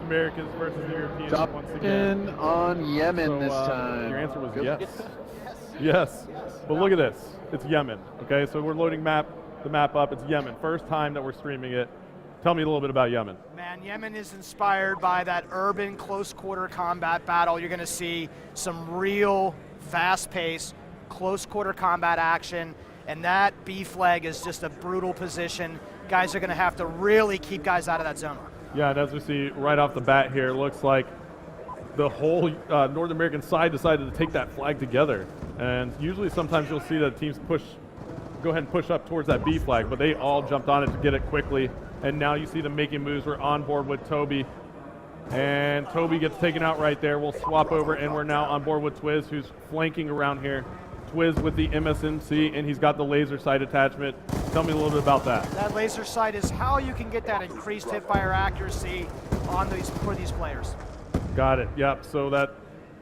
Americans versus the Europeans once again. On Yemen this So, time. Your answer was Good. yes. Yes. But look at this. It's Yemen. Okay, so we're loading the map up. It's Yemen. First time that we're streaming it. Tell me a little bit about Yemen. Man, Yemen is inspired by that urban close quarter combat battle. You're going to see some real fast-paced close quarter combat action, and that B flag is just a brutal position. Guys are going to have to really keep guys out of that zone. Yeah, and as we see right off the bat here, it looks like the whole North American side decided to take that flag together. And usually sometimes you'll see that teams go ahead and push up towards that B flag, but they all jumped on it to get it quickly. And now you see them making moves. We're on board with Toby. And Toby gets taken out right there. We'll swap over, and we're now on board with Twiz, who's flanking around here. Twiz with the MSMC, and he's got the laser sight attachment. Tell me a little bit about that. That laser sight is how you can get that increased hipfire accuracy on for these players. Got it, yep. So that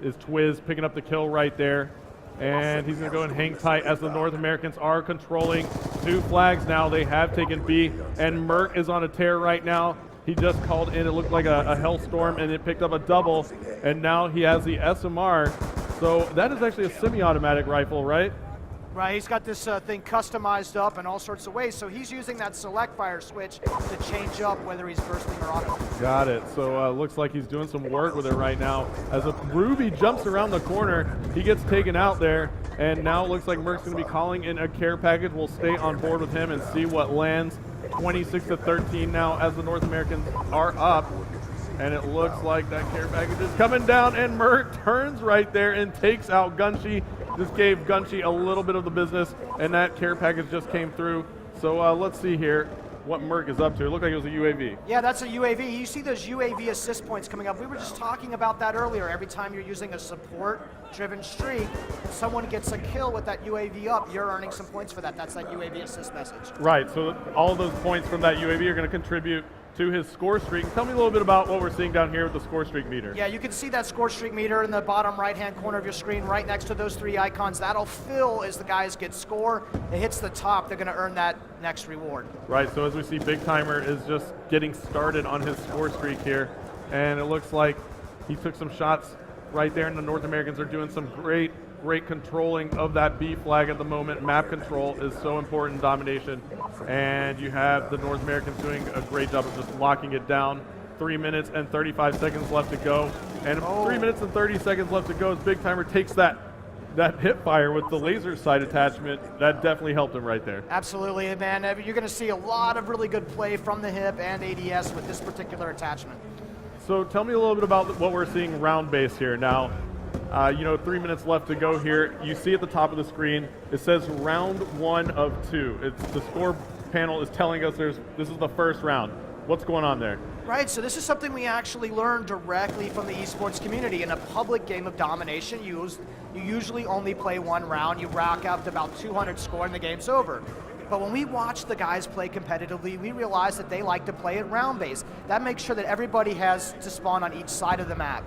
is Twiz picking up the kill right there. And he's going to go and hang tight as the North Americans are controlling 2 flags now. They have taken B, and Merc is on a tear right now. He just called in, it looked like a hellstorm, and it picked up a double, and now he has the SMR. So that is actually a semi-automatic rifle, right? Right, he's got this thing customized up in all sorts of ways, so he's using that select fire switch to change up whether he's bursting or auto. Got it. So looks like he's doing some work with it right now. As a Ruby jumps around the corner, he gets taken out there, and now it looks like Merc's going to be calling in a care package. We'll stay on board with him and see what lands. 26-13 now as the North Americans are up, and it looks like that care package is coming down, and Merc turns right there and takes out Gunshi. This gave Gunshi a little bit of the business, and that care package just came through. So let's see here what Merc is up to. It looked like it was a UAV. Yeah, that's a UAV. You see those UAV assist points coming up. We were just talking about that earlier. Every time you're using a support-driven streak, and someone gets a kill with that UAV up, you're earning some points for that. That's that UAV assist message. Right, so all of those points from that UAV are going to contribute to his score streak. Tell me a little bit about what we're seeing down here with the score streak meter. Yeah, you can see that score streak meter in the bottom right-hand corner of your screen right next to those 3 icons. That'll fill as the guys get score. It hits the top, they're going to earn that next reward. Right, so as we see, Big Timer is just getting started on his score streak here, and it looks like he took some shots right there, and the North Americans are doing some great controlling of that B flag at the moment. Map control is so important in Domination, and you have the North Americans doing a great job of just locking it down. 3 minutes and 35 seconds left to go, and 3 minutes and 30 seconds left to go as Big Timer takes that hip fire with the laser sight attachment. That definitely helped him right there. Absolutely, man. You're going to see a lot of really good play from the hip and ADS with this particular attachment. So tell me a little bit about what we're seeing round base here now. 3 minutes left to go here. You see at the top of the screen, it says round 1 of 2. It's the score panel is telling us this is the first round. What's going on there? Right, so this is something we actually learned directly from the esports community. In a public game of Domination, you usually only play 1 round. You rack up to about 200 score and the game's over. But when we watch the guys play competitively, we realize that they like to play it round based. That makes sure that everybody has to spawn on each side of the map.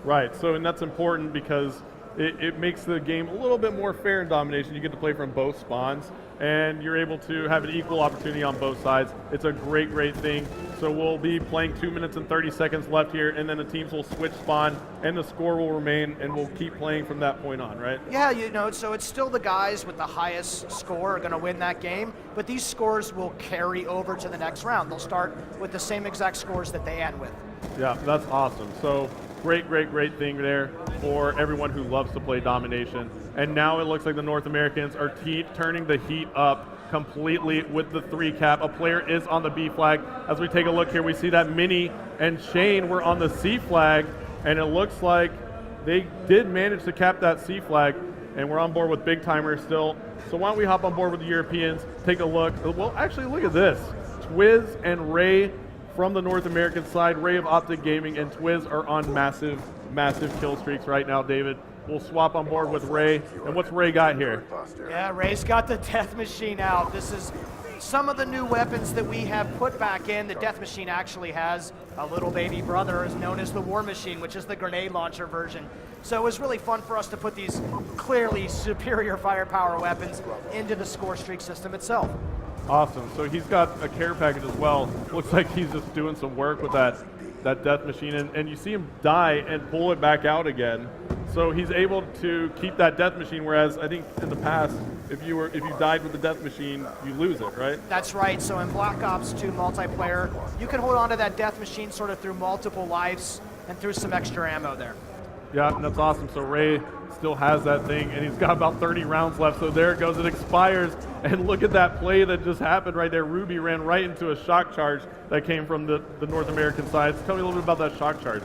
Right, so and that's important because it makes the game a little bit more fair in Domination. You get to play from both spawns, and you're able to have an equal opportunity on both sides. It's a great thing. So we'll be playing 2 minutes and 30 seconds left here, and then the teams will switch spawn, and the score will remain, and we'll keep playing from that point on, right? Yeah, so it's still the guys with the highest score are going to win that game, but these scores will carry over to the next round. They'll start with the same exact scores that they end with. Yeah, that's awesome. So great thing there for everyone who loves to play Domination. And now it looks like the North Americans are turning the heat up completely with the 3 cap. A player is on the B flag. As we take a look here, we see that Minnie and Shane were on the C flag, and it looks like they did manage to cap that C flag, and we're on board with Big Timer still. So why don't we hop on board with the Europeans, take a look. Well, actually, look at this. Twiz and Ray from the North American side, Ray of Optic Gaming and Twiz are on massive kill streaks right now, David. We'll swap on board with Ray. And what's Ray got here? Yeah, Ray's got the Death Machine out. This is some of the new weapons that we have put back in. The Death Machine actually has a little baby brother known as the War Machine, which is the grenade launcher version. So it was really fun for us to put these clearly superior firepower weapons into the score streak system itself. Awesome. So he's got a care package as well. Looks like he's just doing some work with that that death machine, and you see him die and pull it back out again. So he's able to keep that death machine, whereas I think in the past, if you died with the death machine, you lose it, right? That's right. So in Black Ops 2 multiplayer, you can hold on to that death machine sort of through multiple lives and through some extra ammo there. Yeah, and that's awesome. So Ray still has that thing, and he's got about 30 rounds left. So there it goes. It expires. And look at that play that just happened right there. Ruby ran right into a shock charge that came from the North American side. Tell me a little bit about that shock charge.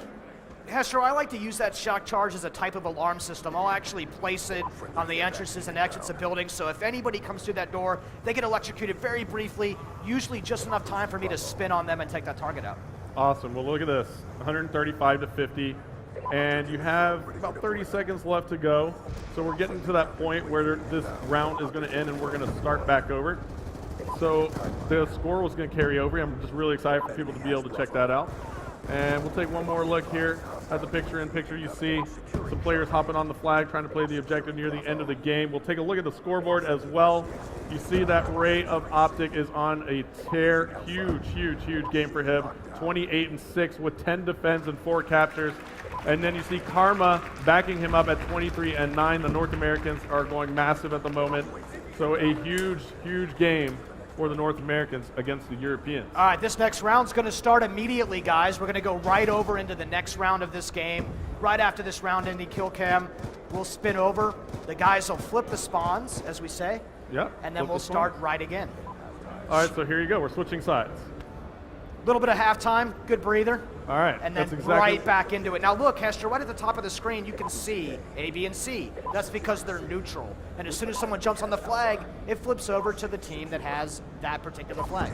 Hester, I like to use that shock charge as a type of alarm system. I'll actually place it on the entrances and exits of buildings, so if anybody comes through that door, they get electrocuted very briefly, usually just enough time for me to spin on them and take that target out. Awesome. Well, look at this. 135 to 50. And you have about 30 seconds left to go. So we're getting to that point where this round is going to end and we're going to start back over. So the score was going to carry over. I'm just really excited for people to be able to check that out. And we'll take one more look here at the picture-in-picture. You see some players hopping on the flag, trying to play the objective near the end of the game. We'll take a look at the scoreboard as well. You see that Ray of Optic is on a tear. Huge, huge, huge game for him. 28-6 with 10 defense and 4 captures. And then you see Karma backing him up at 23-9. The North Americans are going massive at the moment. So a huge, huge game for the North Americans against the Europeans. All right, this next round's going to start immediately, guys. We're going to go right over into the next round of this game. Right after this round-ending kill cam, we'll spin over. The guys will flip the spawns, as we say. Yep. And then we'll start right again. All right, so here you go. We're switching sides. A little bit of halftime, good breather. All right. And then right back into it. Now look, Hester, right at the top of the screen, you can see A, B, and C. That's because they're neutral. And as soon as someone jumps on the flag, it flips over to the team that has that particular flag.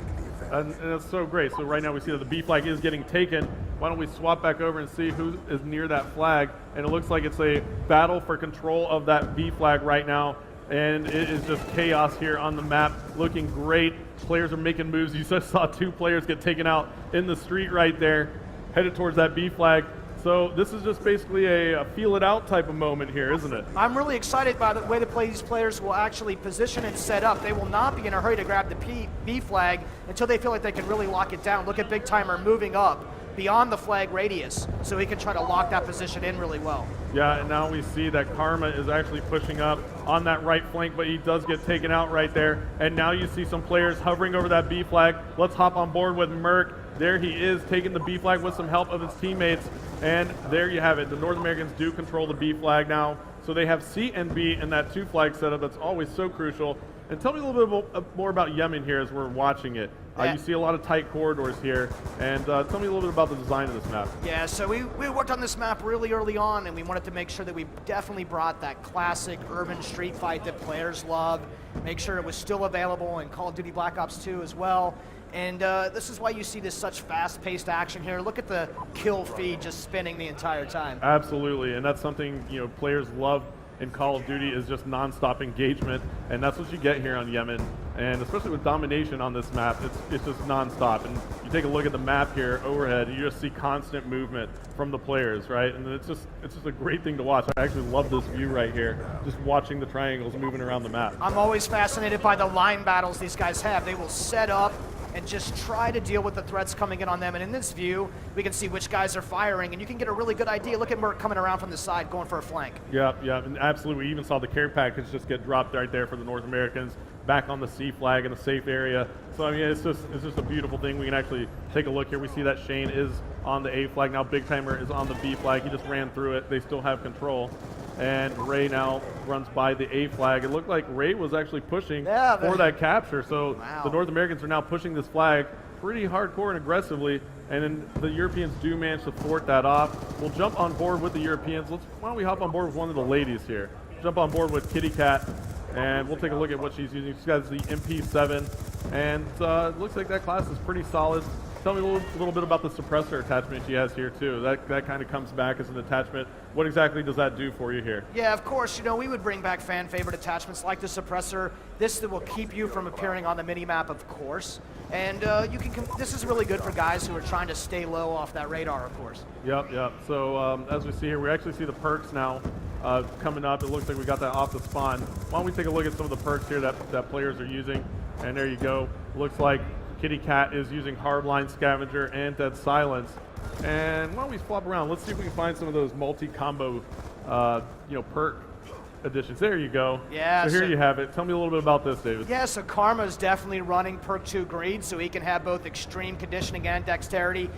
And that's so great. So right now we see that the B flag is getting taken. Why don't we swap back over and see who is near that flag? And it looks like it's a battle for control of that B flag right now. And it is just chaos here on the map, looking great. Players are making moves. You just saw 2 players get taken out in the street right there, headed towards that B flag. So this is just basically a feel it out type of moment here, isn't it? I'm really excited by the way these players will actually position and set up. They will not be in a hurry to grab the B flag until they feel like they can really lock it down. Look at Big Timer moving up beyond the flag radius so he can try to lock that position in really well. Yeah, and now we see that Karma is actually pushing up on that right flank, but he does get taken out right there. And now you see some players hovering over that B flag. Let's hop on board with Merc. There he is, taking the B flag with some help of his teammates. And there you have it. The North Americans do control the B flag now. So they have C and B in that 2 flag setup that's always so crucial. And tell me a little bit more about Yemen here as we're watching it. You see a lot of tight corridors here, and tell me a little bit about the design of this map. Yeah, so we worked on this map really early on, and we wanted to make sure that we definitely brought that classic urban street fight that players love, make sure it was still available in Call of Duty Black Ops 2 as well. And this is why you see this such fast-paced action here. Look at the kill feed just spinning the entire time. Absolutely, and that's something players love in Call of Duty is just non-stop engagement, and that's what you get here on Yemen. And especially with Domination on this map, it's just non-stop. And you take a look at the map here overhead, and you just see constant movement from the players, right? And it's just a great thing to watch. I actually love this view right here, just watching the triangles moving around the map. I'm always fascinated by the line battles these guys have. They will set up and just try to deal with the threats coming in on them. And in this view, we can see which guys are firing, and you can get a really good idea. Look at Merc coming around from the side, going for a flank. Yeah, and absolutely. We even saw the care package just get dropped right there for the North Americans, back on the C flag in a safe area. So I mean, it's just a beautiful thing. We can actually take a look here. We see that Shane is on the A flag now. Big Timer is on the B flag. He just ran through it. They still have control. And Ray now runs by the A flag. It looked like Ray was actually pushing for that capture. So the North Americans are now pushing this flag pretty hardcore and aggressively. And then the Europeans do manage to thwart that off. We'll jump on board with the Europeans. Why don't we hop on board with one of the ladies here? Jump on board with Kitty Cat, and we'll take a look at what she's using. She's got the MP7, and it looks like that class is pretty solid. Tell me a little bit about the suppressor attachment she has here too. That kind of comes back as an attachment. What exactly does that do for you here? Yeah, of course. We would bring back fan favorite attachments like the suppressor. This will keep you from appearing on the mini-map, of course. And this is really good for guys who are trying to stay low off that radar, of course. Yep. So as we see here, we actually see the perks now coming up. It looks like we got that off the spawn. Why don't we take a look at some of the perks here that players are using? And there you go. Looks like Kitty Cat is using Hardline Scavenger and Dead Silence. And why don't we swap around? Let's see if we can find some of those multi-combo, perk additions. There you go. Yeah. So here you have it. Tell me a little bit about this, David. Yeah, so Karma's definitely running perk 2 greed, so he can have both extreme conditioning and dexterity.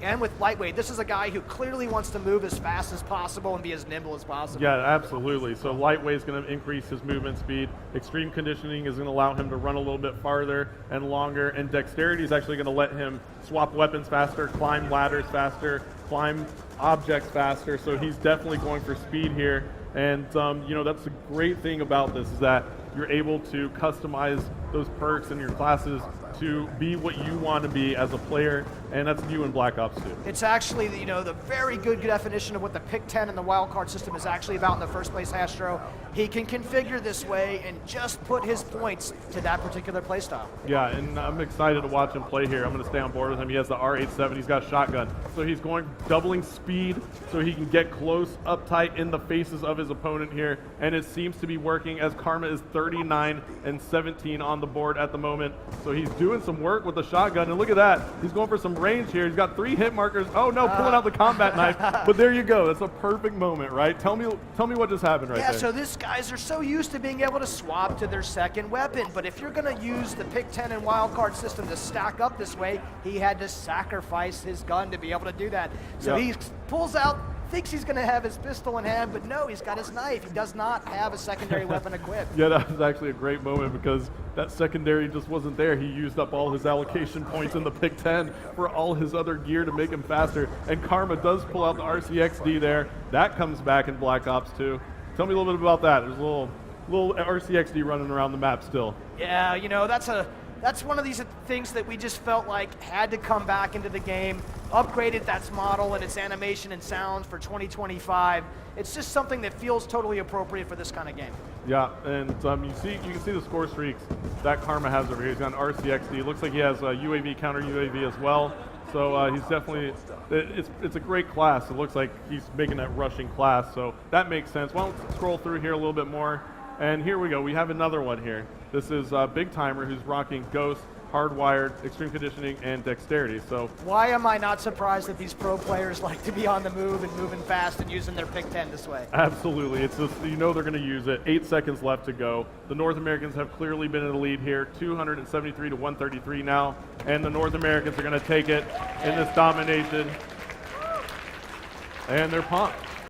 And with lightweight, this is a guy who clearly wants to move as fast as possible and be as nimble as possible. Yeah, absolutely. So lightweight is going to increase his movement speed. Extreme conditioning is going to allow him to run a little bit farther and longer. And dexterity is actually going to let him swap weapons faster, climb ladders faster, climb objects faster. So he's definitely going for speed here. And that's the great thing about this is that you're able to customize those perks in your classes to be what you want to be as a player, and that's you in Black Ops 2. It's actually, the very good definition of what the pick 10 and the wildcard system is actually about in the first place, Astro. He can configure this way and just put his points to that particular playstyle. Yeah, and I'm excited to watch him play here. I'm going to stay on board with him. He has the R87. He's got a shotgun. So he's going doubling speed so he can get close, uptight in the faces of his opponent here, and it seems to be working as Karma is 39 and 17 on the board at the moment. So he's doing some work with the shotgun, and look at that. He's going for some range here. He's got 3 hit markers. Oh no, pulling out the combat knife. But there you go. That's a perfect moment, right? Tell me what just happened right there. Yeah, so these guys are so used to being able to swap to their second weapon, but if you're going to use the pick 10 and wildcard system to stack up this way, he had to sacrifice his gun to be able to do that. So he pulls out, thinks he's going to have his pistol in hand, but no, he's got his knife. He does not have a secondary weapon equipped. Yeah, that was actually a great moment because that secondary just wasn't there. He used up all his allocation points in the pick 10 for all his other gear to make him faster. And Karma does pull out the RCXD there. That comes back in Black Ops 2. Tell me a little bit about that. There's a little RCXD running around the map still. Yeah, that's one of these things that we just felt like had to come back into the game, upgraded that model and its animation and sounds for 2025. It's just something that feels totally appropriate for this kind of game. Yeah, and you can see the score streaks that Karma has over here. He's got an RCXD. It looks like he has a UAV, counter UAV as well. So he's definitely, it's a great class. It looks like he's making that rushing class, so that makes sense. Why don't we scroll through here a little bit more? And here we go. We have another one here. This is Big Timer, who's rocking Ghost, Hardwired, Extreme Conditioning, and Dexterity. So why am I not surprised that these pro players like to be on the move and moving fast and using their pick 10 this way? Absolutely. It's just, they're going to use it. 8 seconds left to go. The North Americans have clearly been in the lead here, 273 to 133 now, and the North Americans are going to take it in this domination. And they're pumped.